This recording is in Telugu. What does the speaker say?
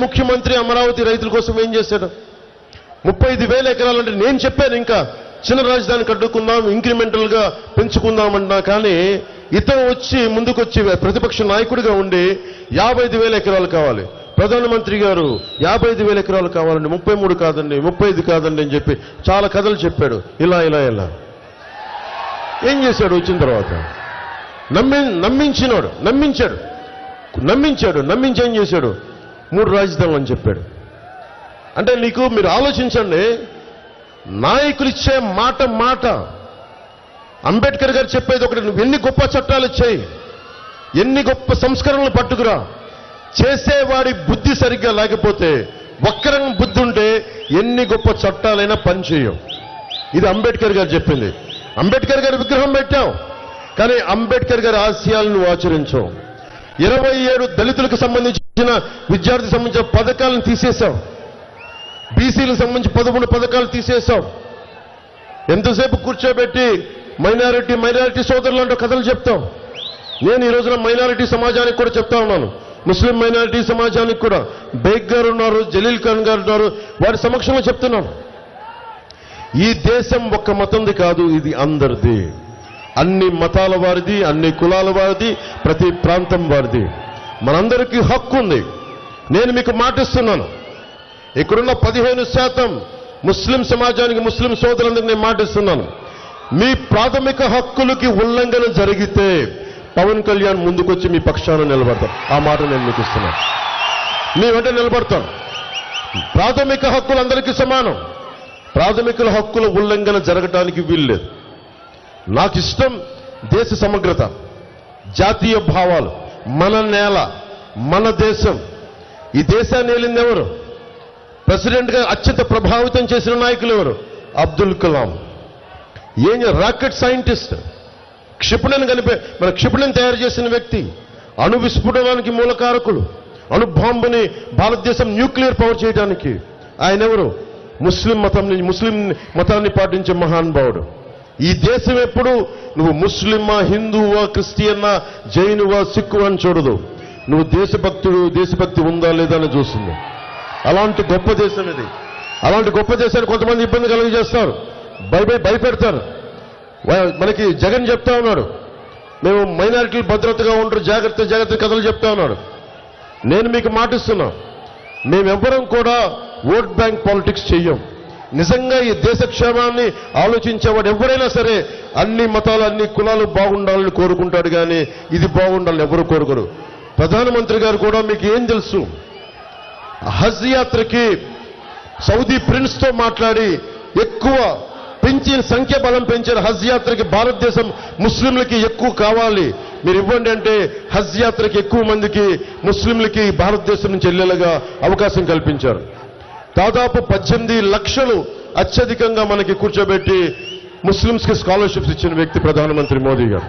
ముఖ్యమంత్రి అమరావతి రైతుల కోసం ఏం చేశాడు? 35,000 ఎకరాలు అంటే నేను చెప్పాను, ఇంకా చిన్న రాజధాని కట్టుకుందాం, ఇంక్రిమెంటల్ గా పెంచుకుందామన్నా, కానీ ఇతను వచ్చి ముందుకొచ్చి ప్రతిపక్ష నాయకుడిగా ఉండి 55,000 ఎకరాలు కావాలి, ప్రధానమంత్రి గారు 55,000 ఎకరాలు కావాలండి, 33 కాదండి, 35 కాదండి అని చెప్పి చాలా కథలు చెప్పాడు. ఇలా ఏం చేశాడు? వచ్చిన తర్వాత నమ్మించి ఏం చేశాడు? 3 రాజధానులు అని చెప్పాడు. అంటే మీరు ఆలోచించండి, నాయకులు ఇచ్చే మాట అంబేద్కర్ గారు చెప్పేది ఒకటి, నువ్వు ఎన్ని గొప్ప చట్టాలు ఇచ్చాయి, ఎన్ని గొప్ప సంస్కరణలు పట్టుకురా, చేసేవాడి బుద్ధి సరిగ్గా లేకపోతే, వక్రంగా బుద్ధి ఉంటే ఎన్ని గొప్ప చట్టాలైనా పనిచేయం. ఇది అంబేద్కర్ గారు చెప్పింది. అంబేద్కర్ గారి విగ్రహం పెట్టాం, కానీ అంబేద్కర్ గారి ఆశయాలను ఆచరించాం. 27 దళితులకు సంబంధించిన విద్యార్థికి సంబంధించిన పథకాలను తీసేశాం. బీసీలకు సంబంధించి 13 పథకాలు తీసేశాం. ఎంతసేపు కూర్చోబెట్టి మైనారిటీ సోదరులు అంటూ కథలు చెప్తాం. నేను ఈ రోజున మైనారిటీ సమాజానికి కూడా చెప్తా ఉన్నాను, ముస్లిం మైనారిటీ సమాజానికి కూడా. బేగ్ గారు ఉన్నారు, జలీల్ ఖాన్ గారు ఉన్నారు, వారి సమక్షంలో చెప్తున్నాను, ఈ దేశం ఒక్క మతంది కాదు, ఇది అందరిది. అన్ని మతాల వారిది, అన్ని కులాల వారిది, ప్రతి ప్రాంతం వారిది. మనందరికీ హక్కు ఉంది. నేను మీకు మాటిస్తున్నాను, ఇక్కడున్న 15% ముస్లిం సమాజానికి, ముస్లిం సోదరులందరికీ నేను మాటిస్తున్నాను, మీ ప్రాథమిక హక్కులకి ఉల్లంఘన జరిగితే పవన్ కళ్యాణ్ ముందుకొచ్చి మీ పక్షాన నిలబడతాం. ఆ మాట నేను మీకు ఇస్తున్నాను. మీ వెంట నిలబడతాను. ప్రాథమిక హక్కులు అందరికీ సమానం. ప్రాథమిక హక్కుల ఉల్లంఘన జరగటానికి వీల్లేదు. నాకు ఇష్టం దేశ సమగ్రత, జాతీయ భావాలు, మన నేల, మన దేశం. ఈ దేశాన్ని ఏలింది ఎవరు? ప్రెసిడెంట్ గా అత్యంత ప్రభావితం చేసిన నాయకులు ఎవరు? అబ్దుల్ కలాం. రాకెట్ సైంటిస్ట్, క్షిపణిని తయారు చేసిన వ్యక్తి, అణు విస్ఫోటనానికి మూలకారకులు, అణు బాంబుని భారతదేశం న్యూక్లియర్ పవర్ చేయడానికి ఆయన ఎవరు? ముస్లిం మతాన్ని పాటించే మహానుభావుడు. ఈ దేశం ఎప్పుడు నువ్వు ముస్లిమా, హిందువా, క్రిస్టియన్నా, జైనువా, సిక్కు అని చూడదు. నువ్వు దేశభక్తి ఉందా లేదా అని చూస్తుంది. అలాంటి గొప్ప దేశం ఇది. అలాంటి గొప్ప దేశాన్ని కొంతమంది ఇబ్బంది కలుగజేస్తారు, భయపెడతారు. మనకి జగన్ చెప్తా ఉన్నాడు, మేము మైనారిటీలు భద్రతగా ఉంటారు, జాగ్రత్త కథలు చెప్తా ఉన్నాడు. నేను మీకు మాటిస్తున్నా, మేమెవ్వరం కూడా ఓట్ బ్యాంక్ పాలిటిక్స్ చెయ్యం. నిజంగా ఈ దేశ క్షేమాన్ని ఆలోచించేవాడు ఎవరైనా సరే అన్ని మతాలు, అన్ని కులాలు బాగుండాలని కోరుకుంటాడు, కానీ ఇది బాగుండాలని ఎవరు కోరుకోరు. ప్రధానమంత్రి గారు కూడా మీకు ఏం తెలుసు, హజ్ యాత్రకి సౌదీ ప్రిన్స్ తో మాట్లాడి ఎక్కువ సంఖ్య బలం పెంచారు. హజ్ యాత్రకి భారతదేశం ముస్లింలకి ఎక్కువ కావాలి, మీరు ఇవ్వండి అంటే హజ్ యాత్రకి ఎక్కువ మందికి ముస్లింలకి భారతదేశం నుంచి వెళ్లేలాగా అవకాశం కల్పించారు. దాదాపు 18 లక్షలు అత్యధికంగా మనకి కూర్చోబెట్టి ముస్లింస్కి స్కాలర్షిప్స్ ఇచ్చిన వ్యక్తి ప్రధానమంత్రి మోదీ గారు.